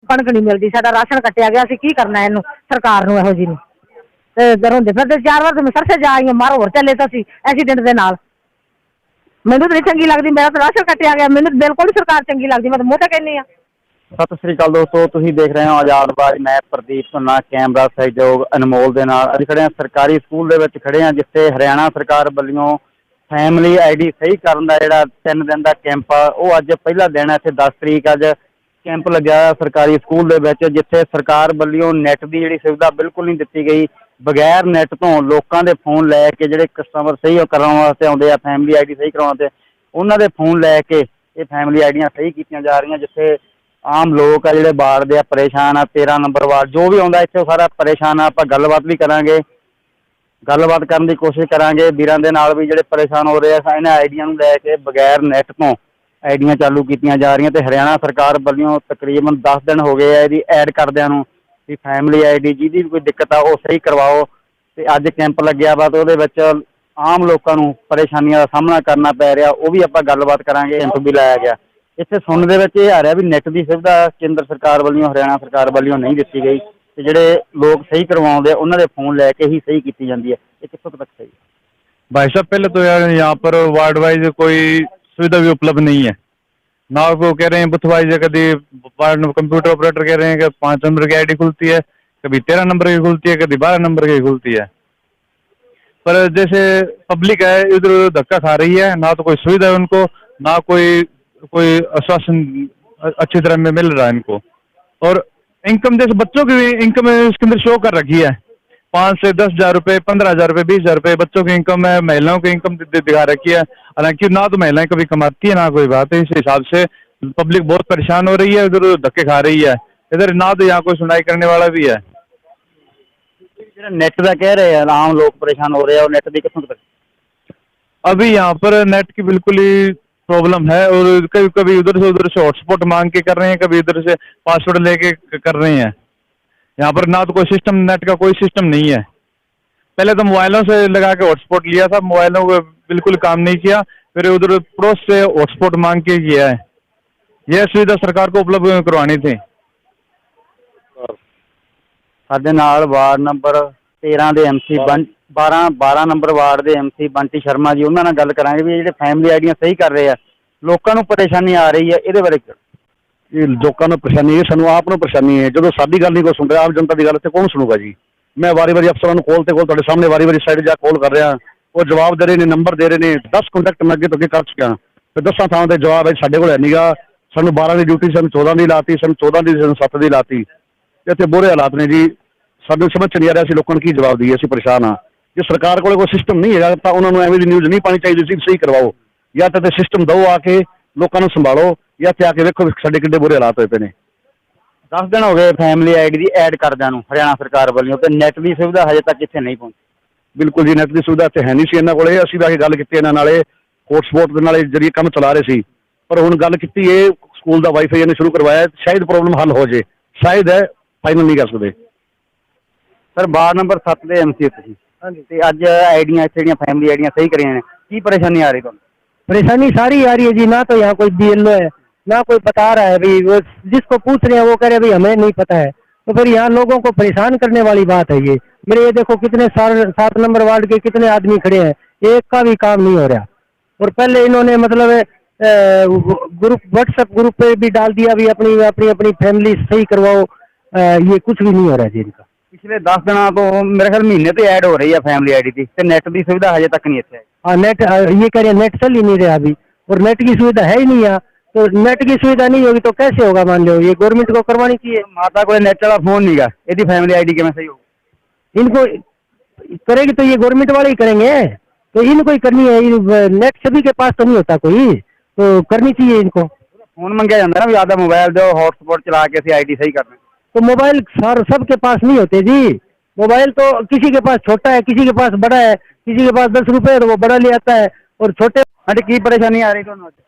कणक नहीं मिलती, साडा राशन कट्टिया गया, असीं की करना इहनूं सरकार नूं इहो जी नूं। ते रोंदे फिरदे 4 वार ते मैं सरसे जा आई हां, मारो होर चले तां सी एक्सीडेंट दे नाल। मैनूं तां नहीं चंगी लगदी, मेरा तां राशन कट्टिया गया, मैनूं बिल्कुल नहीं सरकार चंगी लगदी, मैं तां मूंह ते कहनी आ। ਸਤਿ ਸ੍ਰੀ ਅਕਾਲ ਦੋਸਤੋ, ਤੁਸੀਂ ਦੇਖ ਰਹੇ ਹੋ ਆਜ਼ਾਦ ਆਵਾਜ਼। ਮੈਂ ਪ੍ਰਦੀਪ ਧੁੰਨਾ, ਕੈਮਰਾ ਸਹਿਯੋਗ ਅਨਮੋਲ ਦੇ ਨਾਲ। ਅਸੀਂ ਖੜੇ ਹਾਂ ਸਰਕਾਰੀ ਸਕੂਲ ਦੇ ਵਿੱਚ ਖੜੇ ਹਾਂ, ਜਿੱਥੇ ਹਰਿਆਣਾ ਸਰਕਾਰ ਵੱਲੋਂ ਫੈਮਿਲੀ ਆਈਡੀ ਸਹੀ ਕਰਨ ਦਾ ਜਿਹੜਾ 3 ਦਿਨ ਦਾ ਕੈਂਪ ਆ, ਉਹ ਅੱਜ ਪਹਿਲਾ ਦਿਨ ਹੈ। ਇੱਥੇ 10 ਤਰੀਕ ਅੱਜ ਕੈਂਪ ਲੱਗਿਆ ਸਰਕਾਰੀ ਸਕੂਲ ਦੇ ਵਿੱਚ, ਜਿੱਥੇ ਸਰਕਾਰ ਵੱਲੋਂ ਨੈੱਟ ਦੀ ਜਿਹੜੀ ਸੁਵਿਧਾ ਬਿਲਕੁਲ ਨਹੀਂ ਦਿੱਤੀ ਗਈ। ਬਗੈਰ ਨੈੱਟ ਤੋਂ ਲੋਕਾਂ ਦੇ ਫੋਨ ਲੈ ਕੇ ਜਿਹੜੇ ਕਸਟਮਰ ਸਹੀ ਕਰਾਉਣ ਵਾਸਤੇ ਆਉਂਦੇ ਆ, ਫੈਮਿਲੀ ਆਈਡੀ ਸਹੀ ਕਰਾਉਣ ਵਾਸਤੇ, ਉਹਨਾਂ ਦੇ ਫੋਨ ਲੈ ਕੇ ਇਹ ਫੈਮਿਲੀ ਆਈਡੀਆਂ ਸਹੀ ਕੀਤੀਆਂ ਜਾ ਰਹੀਆਂ। ਜਿੱਥੇ ਆਮ ਲੋਕ ਆ ਜਿਹੜੇ ਵਾਰਡ ਦੇ ਆ ਪਰੇਸ਼ਾਨ ਆ, 13 ਨੰਬਰ ਵਾਰਡ ਜੋ ਵੀ ਆਉਂਦਾ ਇੱਥੇ ਸਾਰਾ ਪਰੇਸ਼ਾਨ ਆ। ਆਪਾਂ ਗੱਲਬਾਤ ਵੀ ਕਰਾਂਗੇ, ਗੱਲਬਾਤ ਕਰਨ ਦੀ ਕੋਸ਼ਿਸ਼ ਕਰਾਂਗੇ ਵੀਰਾਂ ਦੇ ਨਾਲ ਵੀ ਜਿਹੜੇ ਪਰੇਸ਼ਾਨ ਹੋ ਰਹੇ ਆ। ਇਹਨਾਂ ਆਈਡੀਆਂ ਨੂੰ ਲੈ ਕੇ ਬਗੈਰ ਨੈੱਟ ਤੋਂ ਆਈਡੀਆਂ ਚਾਲੂ ਕੀਤੀਆਂ ਜਾ ਰਹੀਆਂ, ਤੇ ਹਰਿਆਣਾ ਸਰਕਾਰ ਵੱਲੋਂ ਤਕਰੀਬਨ 10 ਦਿਨ ਹੋ ਗਏ ਆ ਇਹਦੀ ਐਡ ਕਰਦਿਆਂ ਨੂੰ ਵੀ ਫੈਮਿਲੀ ਆਈਡੀ ਜਿਹਦੀ ਵੀ ਕੋਈ ਦਿੱਕਤ ਆ ਉਹ ਸਹੀ ਕਰਵਾਓ। ਤੇ ਅੱਜ ਕੈਂਪ ਲੱਗਿਆ ਵਾ, ਤੇ ਉਹਦੇ ਵਿੱਚ ਆਮ ਲੋਕਾਂ ਨੂੰ ਪਰੇਸ਼ਾਨੀਆਂ ਦਾ ਸਾਹਮਣਾ ਕਰਨਾ ਪੈ ਰਿਹਾ, ਉਹ ਵੀ ਆਪਾਂ ਗੱਲਬਾਤ ਕਰਾਂਗੇ। ਕੈਂਪ ਵੀ ਲਾਇਆ ਗਿਆ। ਇੱਥੇ ਸੁਣਨ ਦੇ ਵਿੱਚ ਇਹ ਆ ਰਿਹਾ ਵੀ ਨੈੱਟ ਦੀ ਸੁਵਿਧਾ ਕੇਂਦਰ ਸਰਕਾਰ ਵੱਲੋਂ, ਹਰਿਆਣਾ ਸਰਕਾਰ ਵੱਲੋਂ ਨਹੀਂ ਦਿੱਤੀ ਗਈ, ਤੇ ਜਿਹੜੇ ਲੋਕ ਸਹੀ ਕਰਵਾਉਂਦੇ ਆ ਉਹਨਾਂ ਦੇ फ़ोन ਲੈ के ही सही की जाती है। ये कितों तक सही? भाई साहब, पहले तो यार यहाँ पर वार्ड वाइज कोई सुविधा भी उपलब्ध नहीं है ना। वो कह रहे हैं बुथ वाइज, कभी वार्ड कंप्यूटर ऑपरेटर कह रहे हैं कि 5 नंबर की आईडी खुलती है, कभी 13 नंबर की खुलती है, कभी 12 नंबर की खुलती है। पर जैसे पब्लिक है इधर उधर धक्का खा रही है, ना तो कोई सुविधा है उनको, ना कोई आश्वासन अच्छी तरह में मिल रहा है इनको। और इनकम जैसे बच्चों की इनकम इसके अंदर शो कर रखी है, 5 से 10,000 रुपये, 15,000 रुपये, 20,000 रुपये बच्चों की इनकम है। महिलाओं की इनकम दिखा रखी है, हालांकि ना तो महिलाएं कभी कमाती है ना कोई बात है। इस हिसाब से पब्लिक बहुत परेशान हो रही है, इधर धक्के खा रही है। इधर ना तो यहाँ कोई सुनाई करने वाला भी है। नेट का कह रहे हैं आम लोग परेशान हो रहे हैं, और नेट की कितों तक? अभी यहाँ पर नेट की बिल्कुल ही प्रॉब्लम है, और कभी कभी उधर से हॉटस्पॉट मांग के कर रहे हैं, कभी इधर से पासवर्ड लेके कर रहे हैं। यहाँ पर ना तो कोई सिस्टम, नेट का कोई सिस्टम नहीं है। पहले तो मोबाइलों से लगा के हॉटस्पॉट लिया था, मोबाइलों को बिल्कुल काम नहीं किया, फिर उधर पड़ोस से हॉटस्पॉट मांग के किया है। यह सुविधा सरकार को उपलब्ध करवानी थी। साडे नाल वार्ड नंबर 13 ਦੇ MC 12 ਨੰਬਰ ਵਾਰਡ ਦੇ MC ਬੰਟੀ ਸ਼ਰਮਾ ਜੀ, ਉਹਨਾਂ ਨਾਲ ਗੱਲ ਕਰਾਂਗੇ ਵੀ ਜਿਹੜੇ ਫੈਮਿਲੀ ਆਈਡੀਆਂ ਸਹੀ ਕਰ ਰਹੇ ਆ, ਲੋਕਾਂ ਨੂੰ ਪਰੇਸ਼ਾਨੀ ਆ ਰਹੀ ਹੈ, ਇਹਦੇ ਬਾਰੇ ਇਹ ਲੋਕਾਂ ਨੂੰ ਪਰੇਸ਼ਾਨੀ ਹੈ, ਸਾਨੂੰ ਆਪ ਨੂੰ ਪਰੇਸ਼ਾਨੀ ਹੈ। ਜਦੋਂ ਸਾਡੀ ਗੱਲ ਨਹੀਂ ਕੋਈ ਸੁਣ ਰਿਹਾ, ਆਮ ਜਨਤਾ ਦੀ ਗੱਲ ਤੇ ਕੌਣ ਸੁਣੂਗਾ ਜੀ? ਮੈਂ ਵਾਰੀ-ਵਾਰੀ ਅਫਸਰਾਂ ਨੂੰ ਕੋਲ ਤੁਹਾਡੇ ਸਾਹਮਣੇ ਵਾਰੀ-ਵਾਰੀ ਸਾਈਡ ਜਾ ਕਾਲ ਕਰ ਰਿਹਾ, ਉਹ ਜਵਾਬ ਦੇ ਰਹੇ ਨੇ, ਨੰਬਰ ਦੇ ਰਹੇ ਨੇ। 10 ਕੰਟੈਕਟ ਮੈਂ ਅੱਗੇ ਤੋਂ ਅੱਗੇ ਕਰ ਚੁੱਕਿਆ, ਫਿਰ 10 ਥਾਵਾਂ ਤੇ ਜਵਾਬ ਹੈ ਸਾਡੇ ਕੋਲ ਹੈ ਨੀਗਾ। ਸਾਨੂੰ 12 ਦੀ ਡਿਊਟੀ ਸਾਨੂੰ 14 ਦੀ ਲਾਤੀ, ਸਾਨੂੰ 14 ਦੀ ਸਾਨੂੰ 7 ਦੀ ਲਾਤੀ। ਇੱਥੇ ਬੁਰੇ ਹਾਲਾਤ ਨੇ ਜੀ, ਸਾਨੂੰ ਸਮਝ ਨਹੀਂ ਆ ਰਿਹਾ ਅਸੀਂ ਲੋਕਾਂ ਨੂੰ ਕੀ ਜਵਾਬ ਦਈਏ। ਅਸੀਂ ਪਰੇਸ਼ਾਨ ਹਾਂ। ਜੇ ਸਰਕਾਰ ਕੋਲ ਕੋਈ ਸਿਸਟਮ ਨਹੀਂ ਹੈਗਾ ਤਾਂ ਉਹਨਾਂ ਨੂੰ ਐਵੇਂ ਦੀ ਨਿਊਜ਼ ਨਹੀਂ ਪਾਣੀ ਚਾਹੀਦੀ ਸੀ, ਸਹੀ ਕਰਵਾਓ, ਜਾਂ ਤਾਂ ਸਿਸਟਮ ਦਿਓ ਆ ਕੇ ਲੋਕਾਂ ਨੂੰ ਸੰਭਾਲੋ, ਜਾਂ ਤੇ ਆ ਕੇ ਵੇਖੋ ਸਾਡੇ ਕਿੰਨੇ ਬੁਰੇ ਹਾਲਾਤ ਹੋਏ ਪਏ ਨੇ। 10 ਦਿਨ ਹੋ ਗਏ ਫੈਮਿਲੀ ਆਈਡੀ ਦੀ ਐਡ ਕਰਦਿਆਂ ਨੂੰ ਹਰਿਆਣਾ ਸਰਕਾਰ ਵੱਲੋਂ, ਤੇ ਨੈਟ ਦੀ ਸੁਵਿਧਾ ਹਜੇ ਤੱਕ ਇੱਥੇ ਨਹੀਂ ਪਹੁੰਚੀ। ਬਿਲਕੁਲ ਜੀ, ਨੈਟ ਦੀ ਸੁਵਿਧਾ ਇੱਥੇ ਹੈ ਨਹੀਂ ਸੀ ਇਹਨਾਂ ਕੋਲੇ। ਅਸੀਂ ਵੀ ਆ ਕੇ ਗੱਲ ਕੀਤੀ ਇਹਨਾਂ ਨਾਲੇ, ਹੌਟਸਪੌਟ ਦੇ ਨਾਲੇ ਜਰੀਏ ਕੰਮ ਚਲਾ ਰਹੇ ਸੀ, ਪਰ ਹੁਣ ਗੱਲ ਕੀਤੀ ਇਹ ਸਕੂਲ ਦਾ ਵਾਈਫਾਈ ਇਹਨੇ ਸ਼ੁਰੂ ਕਰਵਾਇਆ, ਸ਼ਾਇਦ ਪ੍ਰੋਬਲਮ ਹੱਲ ਹੋ ਜੇ, ਸ਼ਾਇਦ ਹੈ, ਫਾਈਨਲ ਨਹੀਂ ਕਰ ਸਕਦੇ। ਸਰ ਵਾਰਡ ਨੰਬਰ 7 ਦੇ MC ਤੁਸੀਂ, ਤੇ ਅੱਜ ਆਈਡੀਆਂ ਇੱਥੇ ਜਿਹੜੀਆਂ ਫੈਮਿਲੀ ਆਈਡੀਆਂ ਸਹੀ ਕਰੀਆਂ ਨੇ, ਕੀ ਪਰੇਸ਼ਾਨੀ आ रही ਤੁਹਾਨੂੰ? परेशानी सारी आ रही है जी, ना तो यहाँ कोई BLO है, ना कोई बता रहा है भाई, वो जिसको पूछ रहे हैं वो कह रहे हैं भाई हमें नहीं पता है। तो फिर यहाँ लोगों को परेशान करने वाली बात है ये। मेरे ये देखो कितने 7 नंबर वार्ड के कितने आदमी खड़े हैं, एक का भी काम नहीं हो रहा। और पहले इन्होंने मतलब ग्रुप, व्हाट्सएप ग्रुप पे भी डाल दिया भी अपनी अपनी अपनी फैमिली सही करवाओ, ये कुछ भी नहीं हो रहा जी इनका। पिछले 10 दिनों तो मेरे ख्याल महीने तो ऐड हो रही है फैमिली आईडी की, तो नेट की सुविधा हजे तक नहीं इतने। हाँ, नेट ये कह रहे हैं नेट चल ही नहीं रहा अभी, और नेट की सुविधा है ही नहीं यहाँ। तो नेट की सुविधा नहीं होगी तो कैसे होगा? मान लो ये गवर्नमेंट को करवानी चाहिए। माता को नेट वाला फोन नहीं गा, यदि फैमिली आईडी के में सही होगा, इनको करेगी तो ये गवर्नमेंट वाले ही करेंगे, तो इनको ही करनी है। नेट सभी के पास तो नहीं होता कोई, तो करनी चाहिए इनको। फोन मंगया जाता है ना, ज्यादा मोबाइल दो, हॉटस्पॉट चला के आईडी सही करना। तो मोबाइल सबके पास नहीं होते जी। मोबाइल तो किसी के पास छोटा है, किसी के पास बड़ा है, किसी के पास 10 रुपए है तो वो बड़ा ले आता है, और छोटे। हाँ, की परेशानी आ रही है?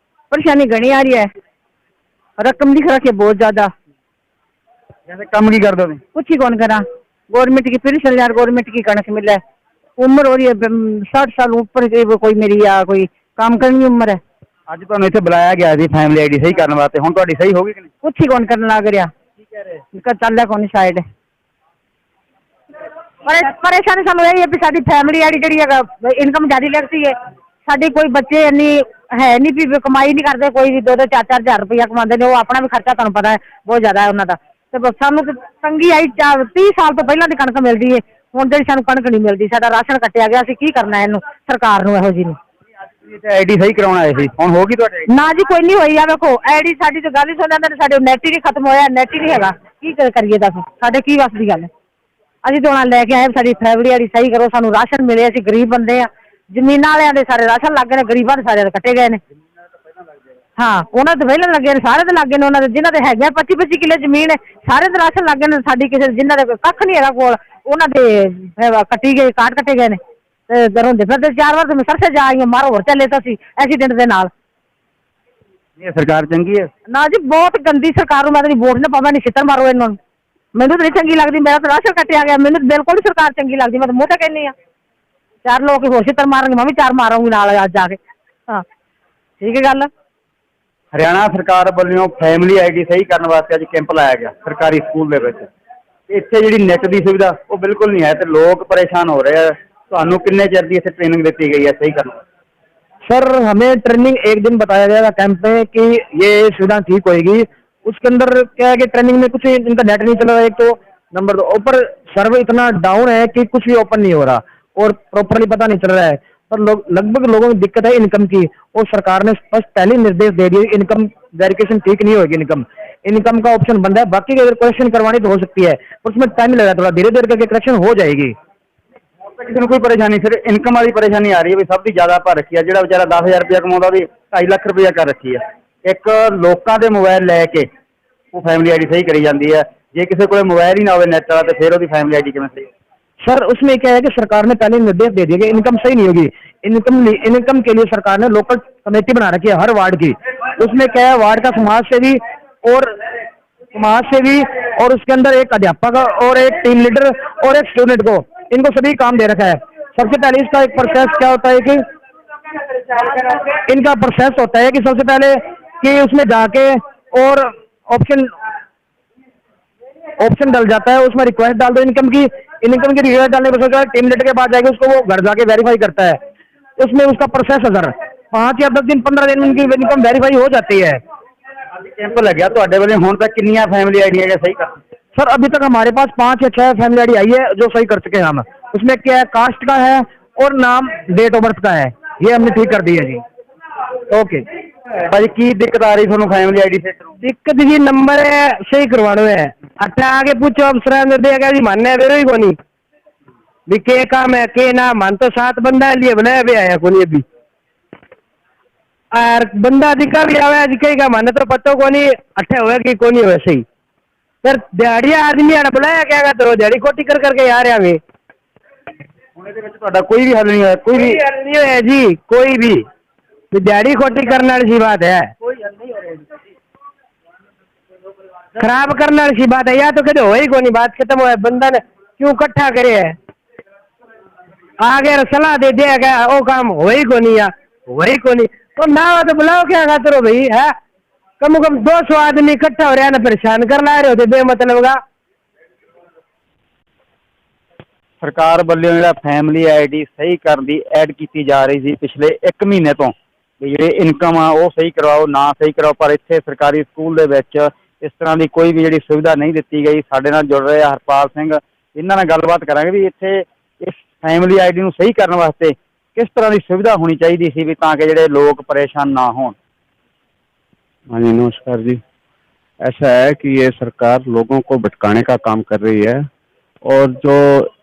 परेशानी घनी आ रही है, रकम दिख रखी है बहुत ज्यादा। जैसे कम की कर दो? कुछ ही कौन करा, गवर्नमेंट की पेंशन यार, गवर्नमेंट की कणक मिले, उम्र हो रही है 60 साल ऊपर कोई मेरी, या कोई काम करनी उम्र है। ਅੱਜ ਤੁਹਾਨੂੰ ਇੱਥੇ ਬੁਲਾਇਆ ਗਿਆ ਸੀ ਫੈਮਿਲੀ ਆਈਡੀ ਸਹੀ ਕਰਨ ਵਾਸਤੇ, ਹੁਣ ਤੁਹਾਡੀ ਸਹੀ ਹੋ ਗਈ ਕਿ ਨਹੀਂ? कुछ ही कौन करने लग रहा। ਚੱਲਿਆ ਕੋਈ ਸਾਈਡ ਪਰ ਪਰੇਸ਼ਾਨੀ ਸਾਨੂੰ ਇਹ ਹੈ ਵੀ ਸਾਡੀ ਫੈਮਿਲੀ ਆੜੀ ਜਿਹੜੀ ਹੈਗਾ ਇਨਕਮ ਜ਼ਿਆਦਾ ਲੱਗਦੀ ਹੈ। ਸਾਡੇ ਕੋਈ ਬੱਚੇ ਇੰਨੀ ਹੈ ਨਹੀਂ ਵੀ ਕਮਾਈ ਨਹੀਂ ਕਰਦੇ, ਕੋਈ ਵੀ 2-2 4-4 ਹਜ਼ਾਰ ਰੁਪਇਆ ਕਮਾਉਂਦੇ ਨੇ, ਉਹ ਆਪਣਾ ਵੀ ਖਰਚਾ ਤੁਹਾਨੂੰ ਪਤਾ ਹੈ ਬਹੁਤ ਜ਼ਿਆਦਾ ਹੈ ਉਹਨਾਂ ਦਾ। ਤੇ ਬਸ ਸਾਨੂੰ ਤੰਗੀ ਆਈ 30 ਸਾਲ ਤੋਂ ਪਹਿਲਾਂ ਦੀ ਕਣਕ ਮਿਲਦੀ ਹੈ, ਹੁਣ ਜਿਹੜੀ ਸਾਨੂੰ ਕਣਕ ਨਹੀਂ ਮਿਲਦੀ, ਸਾਡਾ ਰਾਸ਼ਨ ਕੱਟਿਆ ਗਿਆ। ਅਸੀਂ ਕੀ ਕਰਨਾ ਇਹਨੂੰ ਸਰਕਾਰ ਨੂੰ ਇਹੋ ਜਿਹੀ ਨੂੰ। ਆਈਡੀ ਸਹੀ ਕਰਾਉਣ ਆਏ ਸੀ, ਹੁਣ ਹੋ ਗਈ ਤੁਹਾਡੇ? ਨਾ ਜੀ ਕੋਈ ਨਹੀਂ ਹੋਈ ਆ। ਵੇਖੋ ਆਈਡੀ ਸਾਡੀ ਤਾਂ ਗੱਲ ਹੀ ਸੁਣ ਲੈਂਦੇ ਨੇ, ਸਾਡੇ ਨੈਟ ਹੀ ਨਹੀਂ ਖਤਮ ਹੋਇਆ, ਨੈਟ ਹੀ ਨਹੀਂ ਹੈਗਾ, ਕੀ ਕਰੀਏ ਦੱਸ, ਸਾਡੇ ਕੀ ਵੱਸ ਦੀ ਗੱਲ ਹੈ। ਅਸੀਂ ਤਾਂ ਹੁਣ ਲੈ ਕੇ ਆਏ ਸਾਡੀ ਫੈਮਿਲੀ ਆੜੀ ਸਹੀ ਕਰੋ, ਸਾਨੂੰ ਰਾਸ਼ਨ ਮਿਲੇ, ਅਸੀਂ ਗਰੀਬ ਬੰਦੇ ਆ। ਜ਼ਮੀਨਾਂ ਵਾਲਿਆਂ ਦੇ ਸਾਰੇ ਰਾਸ਼ਨ ਲੱਗ ਗਏ ਨੇ, ਗਰੀਬਾਂ ਦੇ ਸਾਰਿਆਂ ਦੇ ਕੱਟੇ ਗਏ ਨੇ। ਹਾਂ ਉਹਨਾਂ ਦੇ ਪਹਿਲਾਂ ਲੱਗੇ ਨੇ, ਸਾਰੇ ਦੇ ਲੱਗੇ ਨੇ, ਉਹਨਾਂ ਦੇ ਜਿਨ੍ਹਾਂ ਦੇ ਹੈਗੇ 25-25 ਕਿੱਲੇ ਜ਼ਮੀਨ ਹੈ ਸਾਰੇ ਦੇ ਰਾਸ਼ਨ ਲੱਗ ਗਏ ਨੇ। ਸਾਡੀ ਕਿਸੇ ਜਿਨ੍ਹਾਂ ਦੇ ਕੱਖ ਨਹੀਂ ਹੈਗਾ ਕੋਲ, ਉਹਨਾਂ ਦੇ ਕੱਟੀ ਗਏ, ਕਾਟ ਕੱਟੇ ਗਏ ਨੇ। ਤੇ ਹੁੰਦੇ ਫਿਰ 4 ਵਾਰ ਤੇ ਮੈਂ ਸਰਸੇ ਜਾ ਆਈ ਹਾਂ, ਮਾਰੋ ਹੋਰ ਚੱਲੇ ਤਾਂ ਅਸੀਂ ਐਕਸੀਡੈਂਟ ਦੇ ਨਾਲ। ਇਹ ਸਰਕਾਰ ਚੰਗੀ ਹੈ? ਨਾ ਜੀ ਬਹੁਤ ਗੰਦੀ ਸਰਕਾਰ ਨੂੰ ਮੈਂ ਤਾਂ ਵੋਟ ਨਾ ਪਾਵਾਂ, ਨਹੀਂ ਛਿੱਤਰ ਮਾਰੋ ਇਹਨਾਂ ਨੂੰ। ਮੈਨੂੰ ਤਾਂ ਨਹੀਂ ਚੰਗੀ ਲੱਗਦੀ, ਮੇਰਾ ਤਾਂ ਰਾਸ਼ਨ ਕੱਟਿਆ ਗਿਆ, ਮੈਨੂੰ ਬਿਲਕੁਲ ਸਰਕਾਰ ਚੰਗੀ ਲੱਗਦੀ। ਮੈਂ ਤਾਂ ਮੂੰਹ ਤੇ ਕਹਿੰਦੀ ਹਾਂ 4 ਲੋਕ ਹੋਰ ਛਿੱਤਰ ਮਾਰਨਗੇ, ਮੈਂ ਵੀ 4 ਮਾਰਾਂਗੀ ਨਾਲ ਅੱਜ ਜਾ ਕੇ। ਹਾਂ ਠੀਕ ਹੈ ਗੱਲ। ਹਰਿਆਣਾ ਸਰਕਾਰ ਵੱਲੋਂ ਫੈਮਿਲੀ ਆਈਡੀ ਸਹੀ ਕਰਨ ਵਾਸਤੇ ਅੱਜ ਕੈਂਪ ਲਾਇਆ ਗਿਆ ਸਰਕਾਰੀ ਸਕੂਲ ਦੇ ਵਿੱਚ। ਇੱਥੇ ਜਿਹੜੀ ਨੈਟ ਦੀ ਸੁਵਿਧਾ ਉਹ ਬਿਲਕੁਲ ਨਹੀਂ ਹੈ ਤੇ ਲੋਕ ਪਰੇਸ਼ਾਨ ਹੋ ਰਹੇ ਆ। ਤੁਹਾਨੂੰ कितने चेर की ट्रेनिंग दी गई है सही करना? सर हमें ट्रेनिंग एक दिन बताया गया था कैंप में कि ये सुविधा ठीक होएगी। उसके अंदर क्या है कि ट्रेनिंग में कुछ इनका नेट नहीं चल रहा है, एक तो नंबर 2 ऊपर सर्वर इतना डाउन है कि कुछ भी ओपन नहीं हो रहा और प्रॉपरली पता नहीं चल रहा है। पर लगभग लोगों की दिक्कत है इनकम की, और सरकार ने स्पष्ट पहले निर्देश दे दिए इनकम वेरिफिकेशन ठीक नहीं होगी। इनकम का ऑप्शन बंद है, बाकी अगर करेक्शन करवानी तो हो सकती है, उसमें टाइम लगेगा थोड़ा, धीरे धीरे करके करेक्शन हो जाएगी। किसी को कोई परेशानी सिर्फ इनकम वाली परेशानी आ रही है भी सब की ज़्यादा भर रखी है। जो बेचारा 10,000 रुपया कमाता भी 2.5 लाख रुपया कर रखी है। एक लोगों के मोबाइल लैके वो फैमिली आईडी सही करी जाती है, जे किसी को मोबाइल ही ना हो नेट वाला तो फिर वो फैमिली आईडी किमें सही? सर उसमें क्या है कि सरकार ने पहले निर्देश दे दिए कि इनकम सही नहीं होगी। इनकम के लिए सरकार ने लोकल कमेटी बना रखी है हर वार्ड की। उसमें क्या है, वार्ड का समाज सेवी और उसके अंदर एक अध्यापक और एक टीम लीडर और एक स्टूडेंट को, इनको सभी काम दे रखा है। सबसे पहले इसका एक प्रोसेस क्या होता है कि इनका प्रोसेस होता है कि सबसे पहले कि उसमें जाके और ऑप्शन डल जाता है, उसमें रिक्वेस्ट डाल दो इनकम की रिक्वेस्ट डालने पर टीम लीडर के बाद जाके उसको वो घर जाके वेरीफाई करता है। उसमें उसका प्रोसेस अगर 5 या 10 दिन 15 दिन में उनकी इनकम वेरीफाई हो जाती है। कैंप लग गया तो वाले हुण तक कितनी फैमिली आईडी है सही कर? सर अभी तक हमारे पास 5 या 6 फैमिली आईडी आई है जो सही कर चुके हैं हम। उसमें क्या है, कास्ट का है और नाम डेट ऑफ बर्थ का है, ये हमने ठीक कर दी है जी। ओके भाई की दिक्कत आ रही थोड़ा फैमिली आईडी से? दिक्कत जी नंबर है सही करवाने है। अच्छा आगे पूछो अफसर देगा जी, मानना है वेरो ही कोनी भी के काम है के ना मान तो 7 बंदा लिए बनाया भी आया कोनी अभी, और बंदा दिखा भी आया दिखे का माने तो पता कोनी अठे हुआ कि कोनी हुआ सही। फिर दिहाड़िया आदमी आना बुलाया क्या तो दिहाड़ी खोटी कर करके आ रहे हमें कोई भी हल नहीं है? कोई भी हल नहीं है जी, कोई भी दिहाड़ी खोटी करने वाली सी बात है, खराब करने वाली सी बात है। या तो कहते हो ही कोनी, बात खत्म हो, बंदा ने क्यों इकट्ठा करे है, आगे सलाह दे दिया क्या वो काम हो ही कोनी या वही कोनी तो ना तो बुलाओ क्या खाते हो भाई है। कम से कम 200 आदमी इकट्ठा हो रहा है ना, परेशान कर ला रहे होते बेमतलब का। सरकार वालों जो फैमिली आईडी सही करने की ऐड की जा रही थी पिछले 1 महीने तो भी जो इनकम आ वो सही करवाओ ना सही करवाओ, पर इतने सरकारी स्कूल के इस तरह की कोई भी जी सुविधा नहीं दी गई। साढ़े नाल जुड़ रहे हरपाल सिंह, इन्होंने गलबात करांगे भी इतने इस फैमिली आईडी को सही करने वास्ते किस तरह की सुविधा होनी चाहिए सी भी ताकि जो लोग परेशान ना हो। हाँ जी नमस्कार जी। ऐसा है कि ये सरकार लोगों को भटकाने का काम कर रही है और जो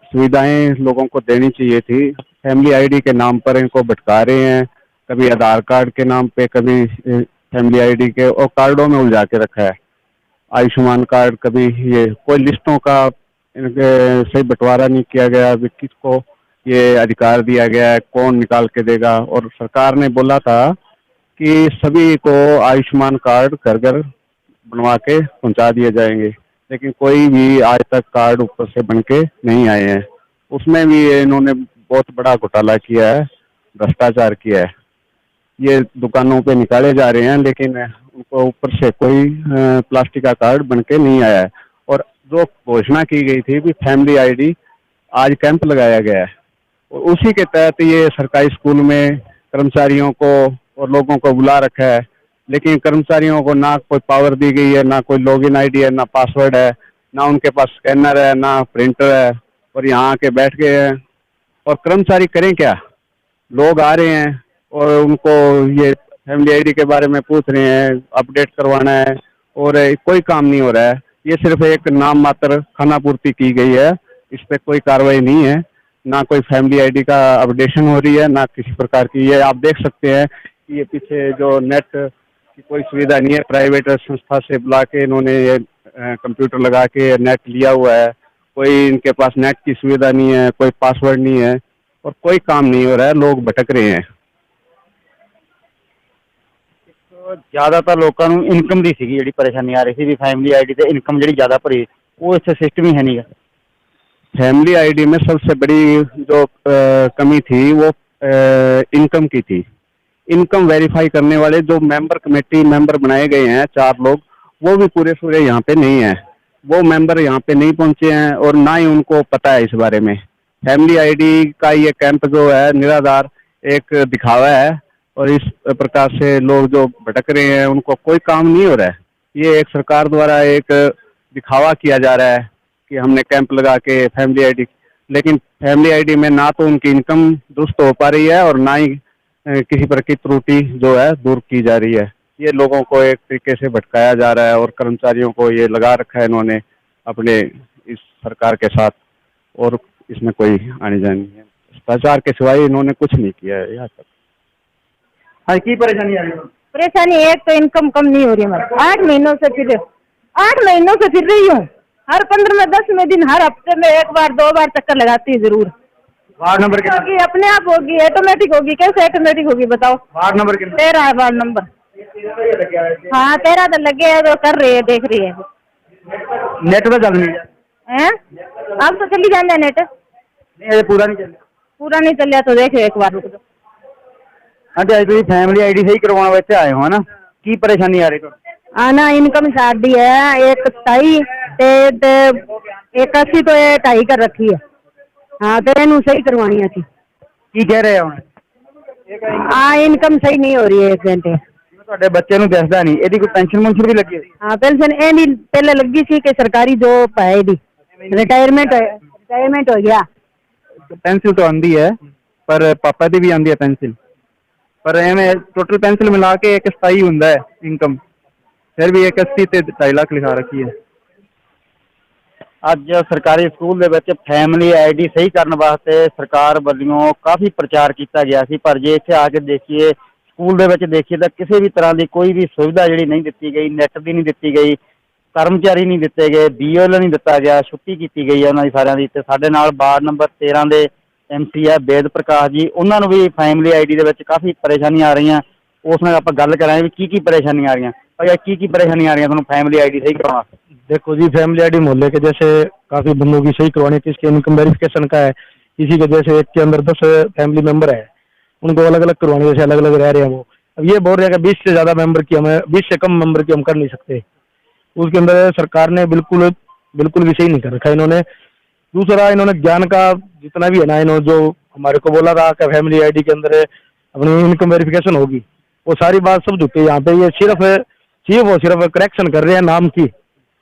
सुविधाएं लोगों को देनी चाहिए थी फैमिली आईडी के नाम पर इनको भटका रहे हैं। कभी आधार कार्ड के नाम पे, कभी फैमिली आईडी के, और कार्डों में उलझा के रखा है। आयुष्मान कार्ड, कभी ये कोई लिस्टों का इनके सही बंटवारा नहीं किया गया, अभी किसको ये अधिकार दिया गया है, कौन निकाल के देगा। और सरकार ने बोला था कि सभी को आयुष्मान कार्ड घर घर बनवा के पहुंचा दिए जाएंगे, लेकिन कोई भी आज तक कार्ड ऊपर से बन के नहीं आए हैं। उसमें भी इन्होंने बहुत बड़ा घोटाला किया है, भ्रष्टाचार किया है। ये दुकानों पे निकाले जा रहे हैं लेकिन उनको ऊपर से कोई प्लास्टिक का कार्ड बन के नहीं आया है। और जो घोषणा की गई थी भी फैमिली आईडी, आज कैंप लगाया गया है और उसी के तहत ये सरकारी स्कूल में कर्मचारियों को और लोगों को बुला रखा है, लेकिन कर्मचारियों को ना कोई पावर दी गई है, ना कोई लॉगिन आईडी है, ना पासवर्ड है, ना उनके पास स्कैनर है, ना प्रिंटर है, और यहाँ आके बैठ गए हैं। और कर्मचारी करें क्या? लोग आ रहे हैं और उनको ये फैमिली आईडी के बारे में पूछ रहे हैं, अपडेट करवाना है, और कोई काम नहीं हो रहा है। ये सिर्फ एक नाम मात्र खानापूर्ति की गई है, इस पर कोई कार्रवाई नहीं है, ना कोई फैमिली आईडी का अपडेशन हो रही है, ना किसी प्रकार की। ये आप देख सकते हैं कि ये पीछे जो नेट की कोई सुविधा नहीं है, प्राइवेट संस्था से बुला के इन्होंने ये कंप्यूटर लगा के नेट लिया हुआ है। कोई इनके पास नेट की सुविधा नहीं है, कोई पासवर्ड नहीं है और कोई काम नहीं हो रहा है, लोग भटक रहे हैं। ਜ਼ਿਆਦਾਤਰ ਲੋਕਾਂ ਨੂੰ ਇਨਕਮ ਦੀ ਸੀਗੀ ਜਿਹੜੀ ਪਰੇਸ਼ਾਨੀ ਆ ਰਹੀ ਸੀ ਵੀ ਫੈਮਿਲੀ ਆਈਡੀ ਤੇ ਇਨਕਮ ਜਿਹੜੀ ਜ਼ਿਆਦਾ ਭਰੀ, ਉਹ ਇੱਥੇ ਸਿਸਟਮ ਹੀ ਹੈ ਨਹੀਂਗਾ। फैमिली आईडी में सबसे बड़ी जो कमी थी वो इनकम की थी। इनकम वेरीफाई करने वाले जो मेंबर कमेटी मेंबर बनाए गए हैं 4 लोग, वो भी पूरे यहाँ पे नहीं है। वो मेंबर यहाँ पे नहीं पहुंचे हैं और ना ही उनको पता है इस बारे में। फैमिली आईडी का ये कैंप जो है निराधार एक दिखावा है और इस प्रकार से लोग जो भटक रहे हैं उनको कोई काम नहीं हो रहा है। ये एक सरकार द्वारा एक दिखावा किया जा रहा है कि हमने कैंप लगा के फैमिली आईडी, लेकिन फैमिली आईडी में ना तो उनकी इनकम दुरुस्त हो पा रही है और ना ही किसी प्रकार की त्रुटि जो है दूर की जा रही है। ये लोगों को एक तरीके से भटकाया जा रहा है और कर्मचारियों को ये लगा रखा है इन्होंने अपने इस सरकार के साथ, और इसमें कोई आने जाने नहीं है। भ्रष्टाचार के सिवाय इन्होंने कुछ नहीं किया है यहाँ तक। हाँ, की परेशानी आ रही है? परेशानी एक तो इनकम कम नहीं हो रही हमारी, 8 महीनों से फिर रही हूँ। हर 15 में 10 में दिन, हर हफ्ते में 1 बार 2 बार चक्कर लगाती है जरूर। वार्ड नंबर कितना? होगी अपने आप होगी, ऑटोमेटिक होगी। कैसे ऑटोमेटिक होगी बताओ? वार्ड नंबर कितना? 13 है वार्ड नंबर। हाँ 13 तो लगे है, तो कर रही है, देख रही है। नेट तो चल नहीं हैं? अब तो चली जाना नेट, नहीं, ये पूरा नहीं चल। पूरा नहीं चलिया तो देखो एक बार रुक जाओ। हाँ जी, तुम फैमिली आईडी सही करवाने वास्ते आए हो है ना? की परेशानी आ रही है? आना इनकम साड़ी है, एक 27 81 तो 2.5 कर रखी है। हाँ तो इन्हू सही करवानी है। की कह रहे हो? हाँ इनकम सही नहीं हो रही है 1 घंटे। ਤੁਹਾਡੇ ਬੱਚੇ ਨੂੰ ਦਿਸਦਾ ਨਹੀਂ, ਇਹਦੀ ਕੋਈ ਪੈਨਸ਼ਨ ਵੀ ਲੱਗੀ? हाँ पेंशन एनी पहले लगी सी कि सरकारी जॉब है, दी रिटायरमेंट हो गया। पेंसिल तो आंदी है पर पापा ਦੀ ਵੀ ਆਂਦੀ ਹੈ पेंसिल, पर ਐਵੇਂ टोटल पेंसिल मिला के 27 ਹੁੰਦਾ ਹੈ इनकम, फिर भी 81 ਤੇ 2.5 ਲੱਖ ਲਿਖਾ ਰੱਖੀ ਹੈ। ਅੱਜ ਸਰਕਾਰੀ ਸਕੂਲ ਦੇ ਵਿੱਚ ਫੈਮਿਲੀ ਆਈਡੀ ਸਹੀ ਕਰਨ ਵਾਸਤੇ ਸਰਕਾਰ ਵੱਲੋਂ ਕਾਫੀ ਪ੍ਰਚਾਰ ਕੀਤਾ ਗਿਆ ਸੀ, ਪਰ ਜੇ ਇੱਥੇ ਆ ਕੇ ਦੇਖੀਏ ਸਕੂਲ ਦੇ ਵਿੱਚ ਦੇਖੀਏ ਤਾਂ ਕਿਸੇ ਵੀ ਤਰ੍ਹਾਂ ਦੀ ਕੋਈ ਵੀ ਸੁਵਿਧਾ ਜਿਹੜੀ ਨਹੀਂ ਦਿੱਤੀ ਗਈ। ਨੈੱਟ ਦੀ ਨਹੀਂ ਦਿੱਤੀ ਗਈ, ਕਰਮਚਾਰੀ ਨਹੀਂ ਦਿੱਤੇ ਗਏ, BL ਨਹੀਂ ਦਿੱਤਾ ਗਿਆ, ਛੁੱਟੀ ਕੀਤੀ ਗਈ ਹੈ ਉਹਨਾਂ ਦੀ ਸਾਰਿਆਂ ਦੀ। ਤੇ ਸਾਡੇ ਨਾਲ ਵਾਰਡ ਨੰਬਰ 13 ਦੇ MC ਹੈ ਵੇਦ ਪ੍ਰਕਾਸ਼ ਜੀ, ਉਹਨਾਂ ਨੂੰ ਵੀ ਫੈਮਿਲੀ ਆਈਡੀ ਦੇ ਵਿੱਚ ਕਾਫੀ ਪਰੇਸ਼ਾਨੀਆਂ ਆ ਰਹੀਆਂ। ਉਸ ਨਾਲ ਆਪਾਂ ਗੱਲ ਕਰਾਂਗੇ ਵੀ ਕੀ ਪਰੇਸ਼ਾਨੀਆਂ ਆ ਰਹੀਆਂ। भैया की परेशानी आ रही है ਤੁਹਾਨੂੰ फैमिली आईडी सही करवाना? देखो जी, फैमिली आईडी मोहल्ले के जैसे काफ़ी बंदों की सही करवानी थी। इसके इनकम वेरिफिकेशन का है, किसी के जैसे एक के अंदर 10 फैमिली मेंबर है, उनको अलग अलग करवानी, जैसे अलग अलग रह रहे हैं वो। अब ये बोल रहे हैं कि 20 से ज़्यादा मेंबर की हमें 20 से कम मेंबर की हम कर नहीं सकते। उसके अंदर सरकार ने बिल्कुल भी सही नहीं कर रखा इन्होंने। दूसरा, इन्होंने ज्ञान का जितना भी है ना, इन्होंने जो हमारे को बोला था कि फैमिली आईडी के अंदर अपनी इनकम वेरिफिकेशन होगी, वो सारी बात सब झूठी है। यहाँ पे ये सिर्फ करेक्शन कर रहे हैं नाम की,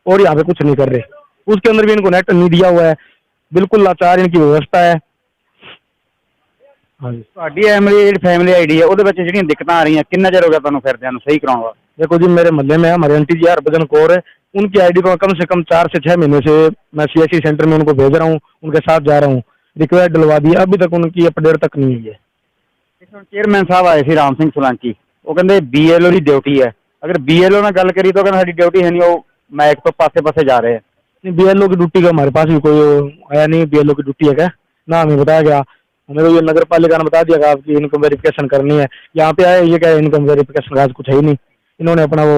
और यहाँ पे कुछ नहीं कर रहे। उसके अंदर भी इनको नेट नहीं दिया हुआ है, बिल्कुल लाचार इनकी व्यवस्था है। हाँ जी, ਤੁਹਾਡੀ फैमिली आईडी है ਉਹਦੇ ਵਿੱਚ ਜਿਹੜੀਆਂ ਦਿੱਕਤਾਂ ਆ ਰਹੀਆਂ, ਕਿੰਨਾ ਚਿਰ ਹੋ ਗਿਆ ਤੁਹਾਨੂੰ ਫਿਰਦਿਆਂ ਨੂੰ ਸਹੀ ਕਰਾਉਣ ਵਾਸਤੇ? देखो जी, मेरे मोहल्ले में हमारे आंटी जी हरभजन कौर है, उनकी आईडी को कम से कम 4 से 6 महीने से मैं CSC सेंटर में उनको भेज रहा हूँ, उनके साथ जा रहा हूँ, रिक्वेस्ट डलवा दी, अभी तक उनकी अपडेट तक नहीं हुई है। चेयरमैन साहब आए थे राम सिंह सोलंकी, वो कहते BLO की ड्यूटी है। अगर BLO ਨਾਲ ਗੱਲ करी तो कहना साडी ड्यूटी है नहीं, वो मैक तो पासे जा रहे हैं। नहीं, BLO की ड्यूटी का हमारे पास भी कोई आया नहीं। BLO की ड्यूटी है क्या ना हमें बताया गया, हमें तो ये नगर पालिका ने बता दिया कि आपकी इनकम वेरिफिकेशन करनी है। यहाँ पे आए, ये क्या इनकम वेरिफिकेशन का कुछ है ही नहीं। इन्होंने अपना वो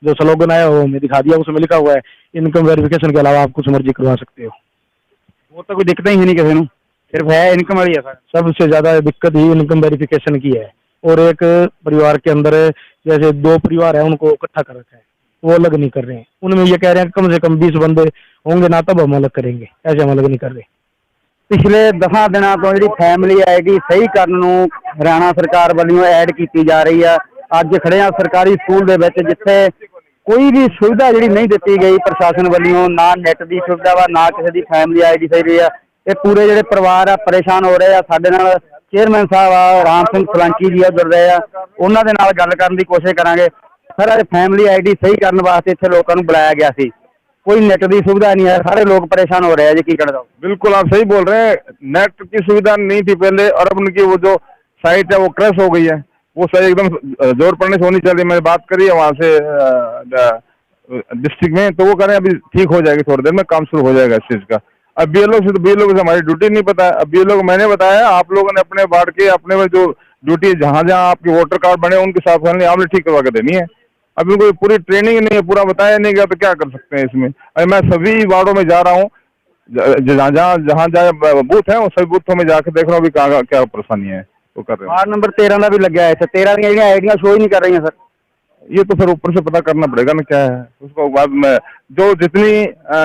जो स्लोगन आया वो हमें दिखा दिया, उसमें लिखा हुआ है इनकम वेरिफिकेशन के अलावा आप कुछ मर्जी करवा सकते हो। वो तो कोई दिक्कत ही नहीं किसी को, सिर्फ है इनकम वाली है सर। सबसे ज़्यादा दिक्कत ही इनकम वेरिफिकेशन की है। और एक परिवार के अंदर जैसे 2 परिवार है, उनको इकट्ठा कर रखा है। वो अलग नहीं कर रहे हैं। उनमें ये कह रहे हैं कम से कम 20 बंदे होंगे ना तब हम अलग करेंगे, ऐसे हम अलग नहीं कर रहे। ਪਿਛਲੇ 10 ਦਿਨਾਂ ਤੋਂ ਜਿਹੜੀ ਫੈਮਿਲੀ ਆਈਡੀ ਸਹੀ ਕਰਨ ਨੂੰ ਹਰਿਆਣਾ ਸਰਕਾਰ ਵੱਲੋਂ ਐਡ ਕੀਤੀ ਜਾ ਰਹੀ ਆ। ਅੱਜ ਖੜੇ ਆ ਸਰਕਾਰੀ ਸਕੂਲ ਦੇ ਵਿੱਚ ਜਿੱਥੇ ਕੋਈ ਵੀ ਸੁਵਿਧਾ ਜਿਹੜੀ ਨਹੀਂ ਦਿੱਤੀ ਗਈ ਪ੍ਰਸ਼ਾਸਨ ਵੱਲੋਂ, ਨਾ ਨੈਟ ਦੀ ਸੁਵਿਧਾ ਵਾ, ਨਾ ਕਿਸੇ ਦੀ ਫੈਮਿਲੀ ਆਈਡੀ ਸਹੀ ਰਹੀ ਆ। ਇਹ ਪੂਰੇ ਜਿਹੜੇ ਪਰਿਵਾਰ ਆ ਪਰੇਸ਼ਾਨ ਹੋ ਰਹੇ ਆ। ਸਾਡੇ ਨਾਲ ਚੇਅਰਮੈਨ ਸਾਹਿਬ ਆ ਰਾਮ ਸਿੰਘ ਸੋਲੰਕੀ ਜੀ ਜੁੜ ਰਹੇ ਆ, ਉਹਨਾਂ ਦੇ ਨਾਲ ਗੱਲ ਕਰਨ ਦੀ ਕੋਸ਼ਿਸ਼ ਕਰਾਂਗੇ। ਸਰ ਅੱਜ ਫੈਮਿਲੀ ਆਈਡੀ ਸਹੀ ਕਰਨ ਵਾਸਤੇ ਇੱਥੇ ਲੋਕਾਂ ਨੂੰ ਬੁਲਾਇਆ ਗਿਆ ਸੀ, कोई नेट की सुविधा नहीं है, सारे लोग परेशान हो रहे हैं जी, की कर दो। बिल्कुल आप सही बोल रहे हैं, नेट की सुविधा नहीं थी पहले और अब उनकी वो जो साइट है वो क्रैश हो गई है। वो सही एकदम जोर पड़ने से होनी चाहिए। मैंने बात करी है वहाँ से डिस्ट्रिक्ट में, तो वो कह रहे हैं अभी ठीक हो जाएगी, थोड़ी देर में काम शुरू हो जाएगा इस चीज़ का। अब BLO से तो BLO से हमारी ड्यूटी नहीं पता है। अब BLO को मैंने बताया आप लोगों ने अपने वार्ड के अपने में जो ड्यूटी जहाँ जहाँ आपके वोटर कार्ड बने उनके साथ आपने ठीक करवा के देनी है। अब इनको पूरी ट्रेनिंग नहीं है, पूरा बताया नहीं गया, तो क्या कर सकते हैं इसमें। अरे मैं सभी वार्डों में जा रहा हूँ, जहाँ जहाँ बूथ है उन सभी बूथों में जाकर देख रहा हूँ कहाँ क्या परेशानी है वो कर रहे हैं। वार्ड नंबर 13 का भी लग गया है, 13 की आइडिया शो ही नहीं कर रही हैं सर। ये तो फिर ऊपर से पता करना पड़ेगा ना क्या है उसको। बाद में जो जितनी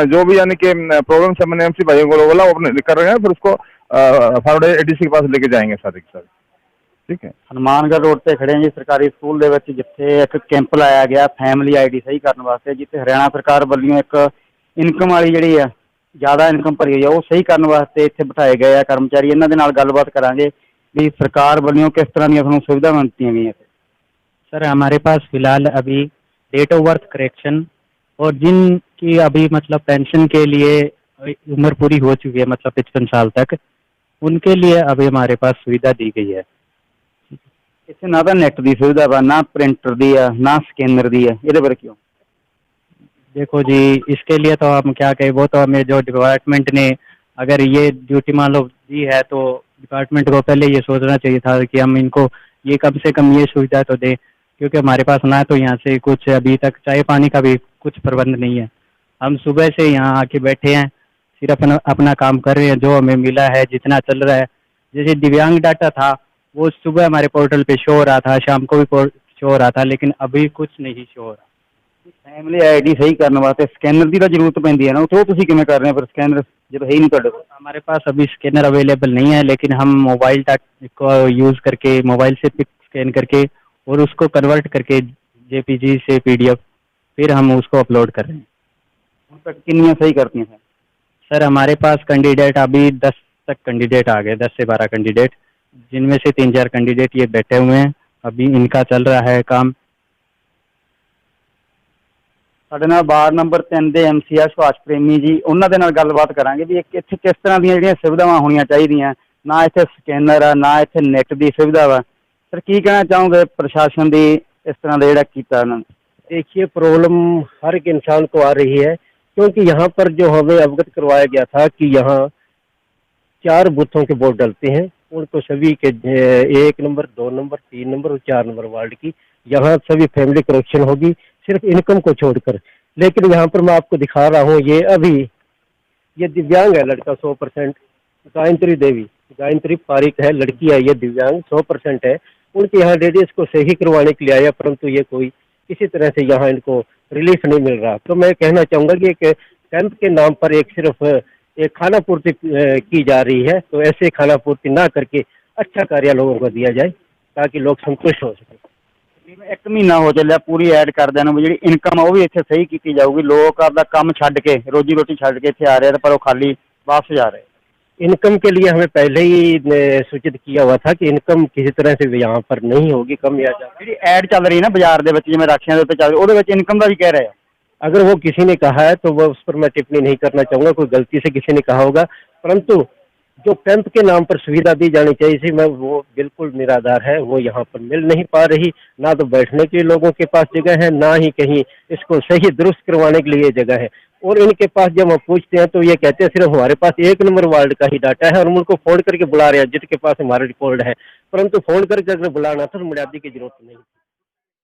जो भी यानी कि प्रॉब्लम है मैंने MC भाइयों को बोला, वो अपने कर रहे हैं, फिर उसको फॉरवर्ड ADC के पास लेके जाएंगे सारे के सारे। ठीक है। हनुमानगढ़ रोड पे खड़े हैं जी सरकारी स्कूल दे विच, जिथे एक कैंप लाया गया फैमिली आईडी सही करने वास्ते, जिथे हरियाणा सरकार वालों एक इनकम वाली जी है ज़्यादा इनकम भरी हुई है वो सही करने वास्ते इत्थे बिठाए गए हैं कर्मचारी। इन्हां दे नाल गलबात करांगे भी सरकार वालों किस तरह दी तुहानूं सुविधावां दित्तियां गईयां। सर हमारे पास फिलहाल अभी डेट ऑफ बर्थ करेक्शन और जिनकी अभी मतलब पेंशन के लिए उम्र पूरी हो चुकी है मतलब 55 साल तक, उनके लिए अभी हमारे पास सुविधा दी गई है। इत्थे ना तो नेट की सुविधा वा, ना प्रिंटर दी है, ना स्कैनर दी है, ये बारे क्यों? देखो जी इसके लिए तो हम क्या कहें, वो तो हमें जो डिपार्टमेंट ने अगर ये ड्यूटी मान लो दी है तो डिपार्टमेंट को पहले ये सोचना चाहिए था कि हम इनको ये कम से कम ये सुविधा तो दें, क्योंकि हमारे पास ना तो यहाँ से कुछ अभी तक चाय पानी का भी कुछ प्रबंध नहीं है। हम सुबह से यहाँ आके बैठे हैं, सिर्फ अपना काम कर रहे हैं, जो हमें मिला है जितना चल रहा है। जैसे दिव्यांग डाटा था वो सुबह हमारे पोर्टल पे शो हो रहा था, शाम को भी शो हो रहा था, लेकिन अभी कुछ नहीं शो हो रहा। फैमिली आईडी सही करने वास्ते स्कैनर की तो जरूरत पैंदी है ना, तो तुसीं किवें कर रहे हैं? फिर स्कैनर जो है ही नहीं तुहाडे कोल। हमारे पास अभी स्कैनर अवेलेबल नहीं है, लेकिन हम मोबाइल को यूज़ करके मोबाइल से पिक स्कैन करके और उसको कन्वर्ट करके JPG से PDF फिर हम उसको अपलोड कर रहे हैं। अब तक कितनी सही करती हैं सर हमारे पास कैंडिडेट अभी 10 तक कैंडिडेट आ गए, 10 से 12 कैंडिडेट, जिनमें से 3-4 कैंडिडेट ये बैठे हुए हैं, अभी इनका चल रहा है काम। ਸਾਡੇ ਨਾਲ ਵਾਰਡ ਨੰਬਰ 3 ਦੇ MC ਆ ਸੁਭਾਸ਼ ਪ੍ਰੇਮੀ ਜੀ, ਉਹਨਾਂ ਦੇ ਨਾਲ ਗੱਲਬਾਤ ਕਰਾਂਗੇ ਵੀ ਇੱਥੇ ਕਿਸ ਤਰ੍ਹਾਂ ਦੀਆਂ ਜਿਹੜੀਆਂ ਸੁਵਿਧਾਵਾਂ ਹੋਣੀਆਂ ਚਾਹੀਦੀਆਂ। ਨਾ ਇੱਥੇ ਸਕੈਨਰ ਆ, ਨਾ ਇੱਥੇ ਨੈਟ ਦੀ सुविधा वा। सर की कहना चाहोगे प्रशासन की इस तरह का ਜਿਹੜਾ ਕੀਤਾ ਉਹਨਾਂ ਨੇ? देखिए प्रॉब्लम हर एक इंसान को आ रही है, क्योंकि यहाँ पर जो हमें अवगत करवाया गया था कि यहाँ 4 बूथों के वोट डलते हैं, उनको सभी के 1 नंबर, 2 नंबर, 3 नंबर और 4 नंबर वार्ड की यहाँ सभी फैमिली करेक्शन होगी, सिर्फ इनकम को छोड़कर। लेकिन यहाँ पर मैं आपको दिखा रहा हूँ, ये अभी ये दिव्यांग है लड़का 100%, गायत्री पारिक है, लड़की है, ये दिव्यांग 100% है। उनके यहाँ लेडीज को सही करवाने के लिए आया, परंतु ये कोई किसी तरह से यहाँ इनको रिलीफ नहीं मिल रहा। तो मैं कहना चाहूँगा कि एक कैंप के नाम पर एक सिर्फ एक खाना पूर्ति की जा रही है, तो ऐसे खाना पूर्ति ना करके अच्छा कार्य लोगों को दिया जाए ताकि लोग संतुष्ट हो सके। 1 महीना हो चलिया पूरी ऐड करदे ਨੂੰ, ਜਿਹੜੀ इनकम वो भी इत्थे सही की जाऊगी। लोग आपका काम छड्ड के रोजी रोटी छड्ड के इत्थे आ रहे हैं, पर वो खाली वापस जा रहे हैं। इनकम के लिए हमें पहले ही सूचित किया हुआ था कि इनकम किसी तरह से यहाँ पर नहीं होगी, कम या ज़्यादा। ਜਿਹੜੀ ਐਡ ਚੱਲ ਰਹੀ ਨਾ ਬਾਜ਼ਾਰ ਦੇ ਵਿੱਚ, ਜਿਵੇਂ ਰਾਖੀਆਂ ਦੇ ਉੱਤੇ ਚੱਲ ਰਹੀ, ਉਹਦੇ ਵਿੱਚ ਇਨਕਮ ਦਾ ਵੀ ਕਹਿ ਰਹੇ ਆ। अगर वो किसी ने कहा है तो वो उस पर मैं टिप्पणी नहीं करना चाहूँगा, कोई गलती से किसी ने कहा होगा, परंतु जो कैंप के नाम पर सुविधा दी जानी चाहिए थी मैं वो बिल्कुल निराधार है, वो यहाँ पर मिल नहीं पा रही। ना तो बैठने के लोगों के पास जगह है, ना ही कहीं इसको सही दुरुस्त करवाने के लिए जगह है। और इनके पास जब हम पूछते हैं तो ये कहते हैं सिर्फ हमारे पास 1 नंबर वार्ड का ही डाटा है, और उनको फ़ोन करके बुला रहे हैं जिसके पास हमारा रिकॉर्ड है, परंतु फ़ोन करके अगर बुलाना था तो बुनियादी की जरूरत नहीं।